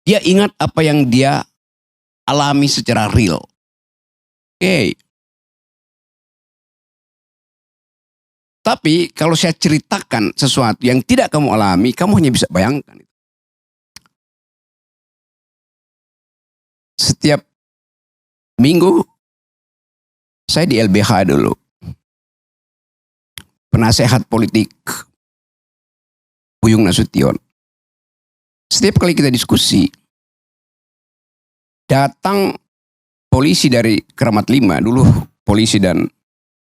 Dia ingat apa yang dia alami secara real. Oke. Tapi kalau saya ceritakan sesuatu yang tidak kamu alami, kamu hanya bisa bayangkan. Setiap minggu saya di LBH dulu. Penasehat politik Buyung Nasution. Setiap kali kita diskusi, datang polisi dari Kramat 5, dulu polisi dan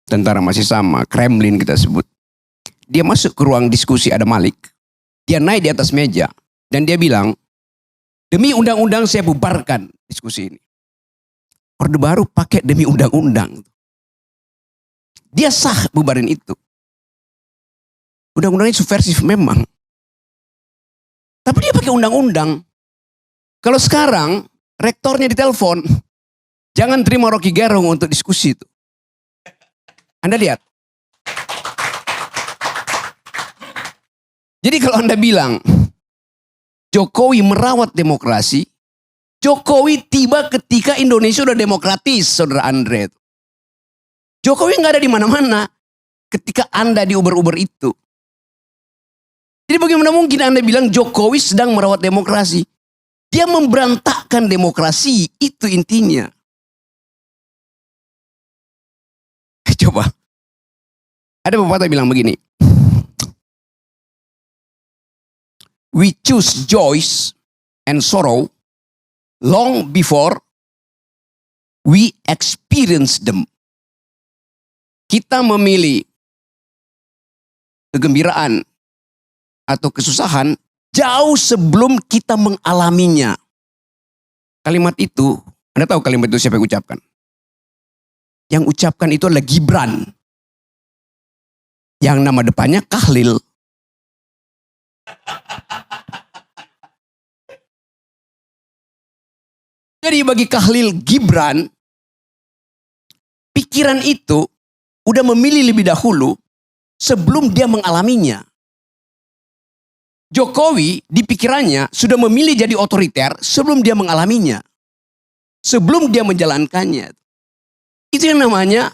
tentara masih sama, Kremlin kita sebut. Dia masuk ke ruang diskusi, ada Malik. Dia naik di atas meja dan dia bilang, demi undang-undang saya bubarkan diskusi ini. Orde Baru pakai demi undang-undang. Dia sah bubarin itu. Undang-undangnya subversif memang. Tapi dia pakai undang-undang. Kalau sekarang rektornya ditelepon, jangan terima Rocky Gerung untuk diskusi itu. Anda lihat. Jadi kalau Anda bilang Jokowi merawat demokrasi, Jokowi tiba ketika Indonesia udah demokratis, Saudara Andre. Jokowi nggak ada di mana-mana ketika Anda di Uber-Uber itu. Jadi bagaimana mungkin Anda bilang Jokowi sedang merawat demokrasi? Dia memberantakkan demokrasi, itu intinya. Coba. Ada pepatah bilang begini. We choose joys and sorrow long before we experience them. Kita memilih kegembiraan atau kesusahan jauh sebelum kita mengalaminya. Kalimat itu, Anda tahu kalimat itu siapa yang ucapkan? Yang ucapkan itu adalah Gibran. Yang nama depannya Kahlil. Jadi bagi Kahlil Gibran, pikiran itu udah memilih lebih dahulu sebelum dia mengalaminya. Jokowi di pikirannya sudah memilih jadi otoriter sebelum dia mengalaminya. Sebelum dia menjalankannya. Itu yang namanya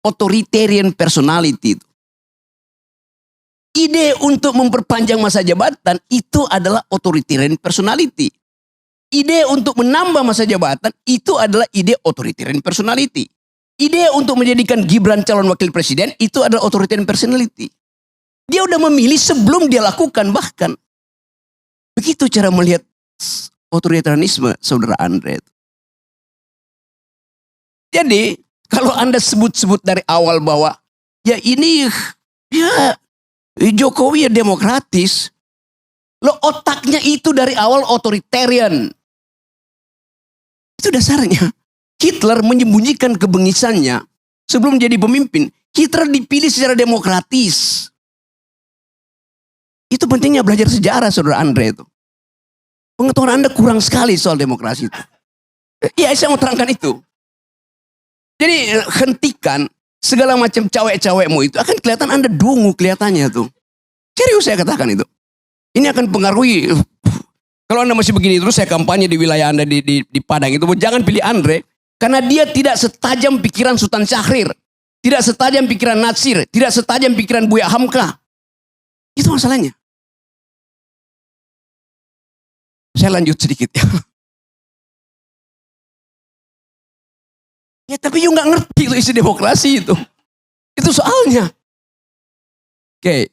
authoritarian personality. Ide untuk memperpanjang masa jabatan itu adalah authoritarian personality. Ide untuk menambah masa jabatan itu adalah ide authoritarian personality. Ide untuk menjadikan Gibran calon wakil presiden itu adalah authoritarian personality. Dia udah memilih sebelum dia lakukan bahkan. Begitu cara melihat otoritarianisme, Saudara Andre. Jadi kalau Anda sebut-sebut dari awal bahwa ya ini ya Jokowi ya demokratis. Lo otaknya itu dari awal otoritarian. Itu dasarnya. Hitler menyembunyikan kebengisannya sebelum jadi pemimpin. Hitler dipilih secara demokratis. Itu pentingnya belajar sejarah, Saudara Andre itu. Pengetahuan Anda kurang sekali soal demokrasi itu. Ya, saya mau terangkan itu. Jadi hentikan segala macam cawek-cawekmu itu. Akan kelihatan Anda dungu kelihatannya tuh. Serius saya katakan itu. Ini akan pengaruhi. Kalau Anda masih begini terus saya kampanye di wilayah Anda di Padang itu. Jangan pilih Andre. Karena dia tidak setajam pikiran Sultan Syahrir. Tidak setajam pikiran Natsir. Tidak setajam pikiran Buya Hamka. Itu masalahnya. Saya lanjut sedikit ya. Ya tapi you gak ngerti itu isi demokrasi itu. Itu soalnya. Oke.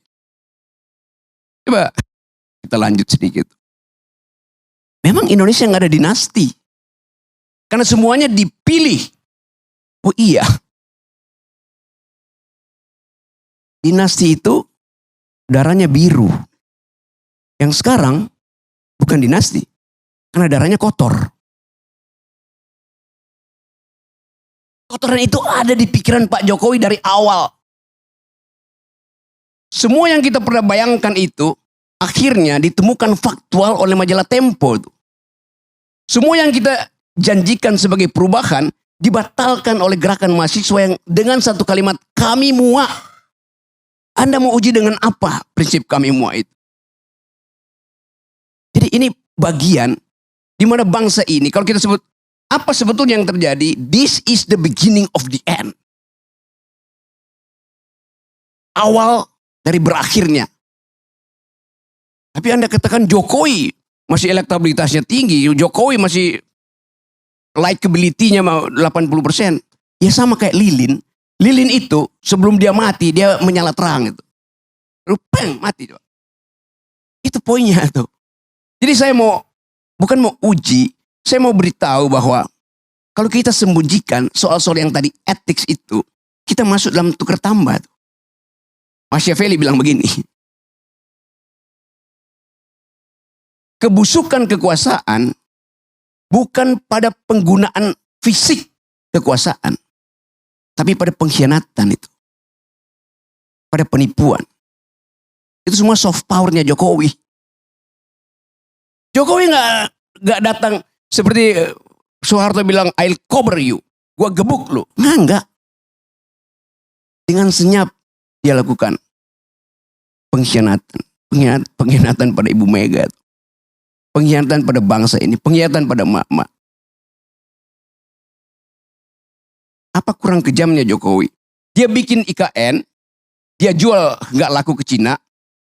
Coba kita lanjut sedikit. Memang Indonesia gak ada dinasti. Karena semuanya dipilih. Oh iya. Dinasti itu darahnya biru. Yang sekarang bukan dinasti. Karena darahnya kotor. Kotoran itu ada di pikiran Pak Jokowi dari awal. Semua yang kita pernah bayangkan itu akhirnya ditemukan faktual oleh majalah Tempo. Semua yang kita janjikan sebagai perubahan dibatalkan oleh gerakan mahasiswa yang dengan satu kalimat kami muak. Anda mau uji dengan apa prinsip kami muak itu? Jadi ini bagian Di mana bangsa ini, kalau kita sebut, apa sebetulnya yang terjadi? This is the beginning of the end. Awal dari berakhirnya. Tapi Anda katakan Jokowi masih elektabilitasnya tinggi, Jokowi masih likability-nya 80%. Ya sama kayak Lilin. Lilin itu sebelum dia mati, dia menyala terang itu. Rupeng, mati. Itu poinnya tuh. Jadi saya bukan mau uji, saya mau beritahu bahwa kalau kita sembunyikan soal-soal yang tadi ethics itu, kita masuk dalam tukar tambah. Machiavelli bilang begini, kebusukan kekuasaan bukan pada penggunaan fisik kekuasaan, tapi pada pengkhianatan itu, pada penipuan. Itu semua soft powernya Jokowi. Jokowi nggak datang seperti Soeharto bilang, I'll cover you, gua gebuk lu. Enggak. Dengan senyap dia lakukan pengkhianatan, pengkhianatan pada Ibu Mega, pengkhianatan pada bangsa ini, pengkhianatan pada emak-emak. Apa kurang kejamnya Jokowi? Dia bikin IKN, dia jual nggak laku ke Cina,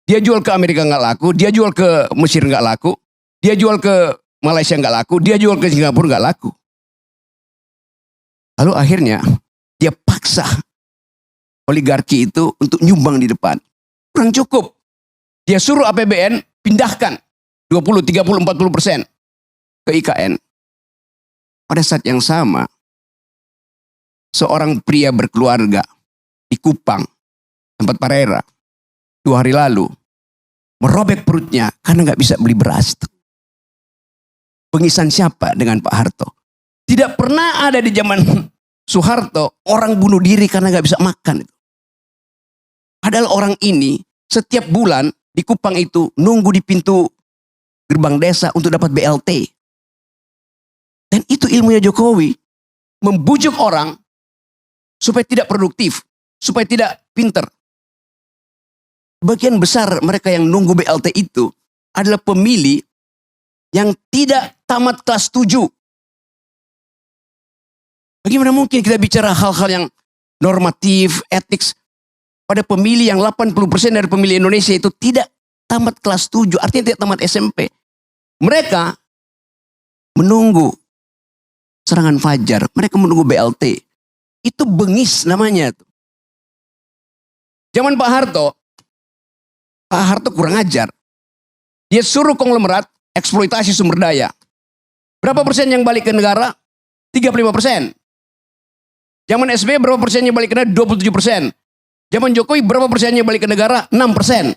dia jual ke Amerika nggak laku, dia jual ke Mesir nggak laku, dia jual ke Malaysia nggak laku, dia jual ke Singapura nggak laku. Lalu akhirnya dia paksa oligarki itu untuk nyumbang di depan. Kurang cukup. Dia suruh APBN pindahkan 20, 30, 40% ke IKN. Pada saat yang sama, seorang pria berkeluarga di Kupang, tempat Parera, 2 hari lalu, merobek perutnya karena nggak bisa beli beras. Pengisan siapa dengan Pak Harto? Tidak pernah ada di zaman Soeharto orang bunuh diri karena nggak bisa makan. Padahal orang ini setiap bulan di Kupang itu nunggu di pintu gerbang desa untuk dapat BLT. Dan itu ilmunya Jokowi. Membujuk orang supaya tidak produktif, supaya tidak pinter. Bagian besar mereka yang nunggu BLT itu adalah pemilih yang tidak tamat kelas 7. Bagaimana mungkin kita bicara hal-hal yang normatif, etik, pada pemilih yang 80% dari pemilih Indonesia itu tidak tamat kelas 7, artinya tidak tamat SMP. Mereka menunggu serangan fajar, mereka menunggu BLT. Itu bengis namanya. Zaman Pak Harto kurang ajar. Dia suruh konglomerat eksploitasi sumber daya. Berapa persen yang balik ke negara? 35%. Zaman SBY berapa persennya balik ke negara? 27%. Zaman Jokowi berapa persennya balik ke negara? 6%.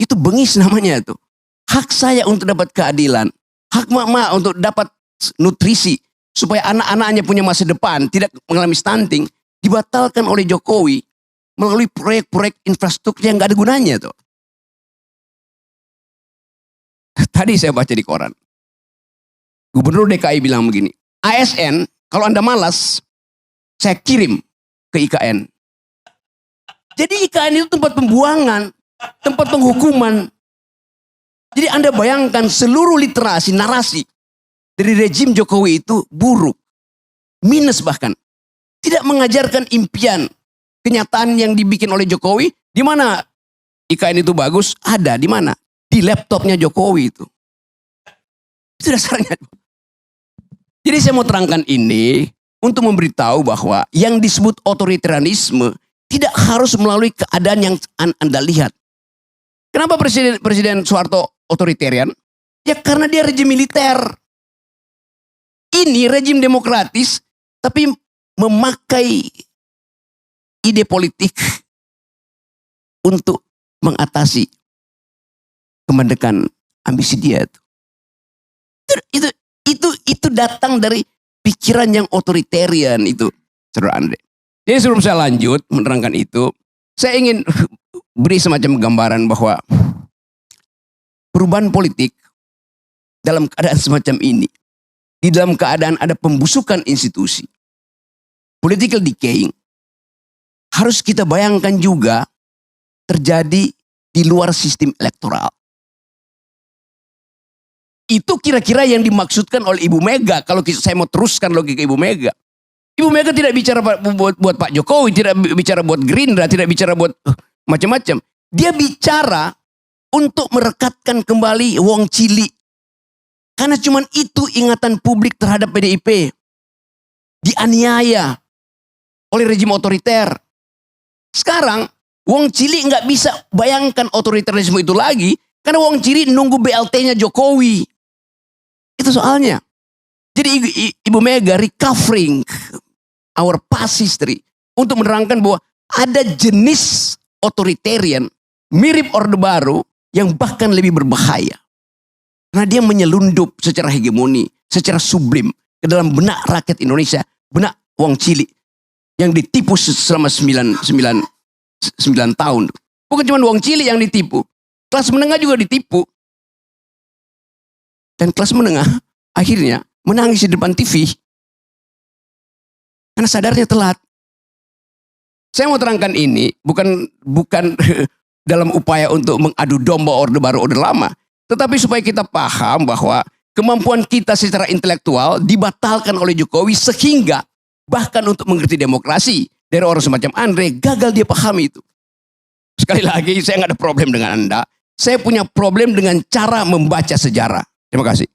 Itu bengis namanya tuh. Hak saya untuk dapat keadilan. Hak mama untuk dapat nutrisi. Supaya anak-anaknya punya masa depan. Tidak mengalami stunting. Dibatalkan oleh Jokowi. Melalui proyek-proyek infrastruktur yang gak ada gunanya tuh. Tadi saya baca di koran. Gubernur DKI bilang begini. ASN, kalau Anda malas, saya kirim ke IKN. Jadi IKN itu tempat pembuangan, tempat penghukuman. Jadi Anda bayangkan seluruh literasi, narasi dari rejim Jokowi itu buruk. Minus bahkan. Tidak mengajarkan impian, kenyataan yang dibikin oleh Jokowi. Di mana IKN itu bagus? Ada, di mana? Di laptopnya Jokowi itu. Itu dasarnya. Jadi saya mau terangkan ini untuk memberitahu bahwa yang disebut otoritarianisme tidak harus melalui keadaan yang Anda lihat. Kenapa Presiden Soeharto otoritarian? Ya karena dia rejim militer. Ini rejim demokratis tapi memakai ide politik untuk mengatasi kemandekan ambisi dia. Itu datang dari pikiran yang otoritarian itu, Saudara Andre. Jadi sebelum saya lanjut menerangkan itu, saya ingin beri semacam gambaran bahwa perubahan politik dalam keadaan semacam ini, di dalam keadaan ada pembusukan institusi, political decaying, harus kita bayangkan juga terjadi di luar sistem elektoral. Itu kira-kira yang dimaksudkan oleh Ibu Mega. Kalau saya mau teruskan logika Ibu Mega. Ibu Mega tidak bicara buat Pak Jokowi, tidak bicara buat Gerindra, tidak bicara buat macam-macam. Dia bicara untuk merekatkan kembali wong cilik. Karena cuman itu ingatan publik terhadap PDIP. Dianiaya oleh rejim otoriter. Sekarang, wong cilik nggak bisa bayangkan otoriterisme itu lagi. Karena wong cilik nunggu BLT-nya Jokowi. Itu soalnya. Jadi Ibu Mega recovering our past history untuk menerangkan bahwa ada jenis otoritarian mirip Orde Baru yang bahkan lebih berbahaya. Karena dia menyelundup secara hegemoni, secara sublim ke dalam benak rakyat Indonesia, benak wong cilik yang ditipu selama 9 tahun. Bukan cuma wong cilik yang ditipu, kelas menengah juga ditipu. Dan kelas menengah akhirnya menangis di depan TV. Karena sadarnya telat. Saya mau terangkan ini bukan dalam upaya untuk mengadu domba Orde Baru, Orde Lama. Tetapi supaya kita paham bahwa kemampuan kita secara intelektual dibatalkan oleh Jokowi sehingga bahkan untuk mengerti demokrasi dari orang semacam Andre gagal dia pahami itu. Sekali lagi saya nggak ada problem dengan Anda. Saya punya problem dengan cara membaca sejarah. Terima kasih.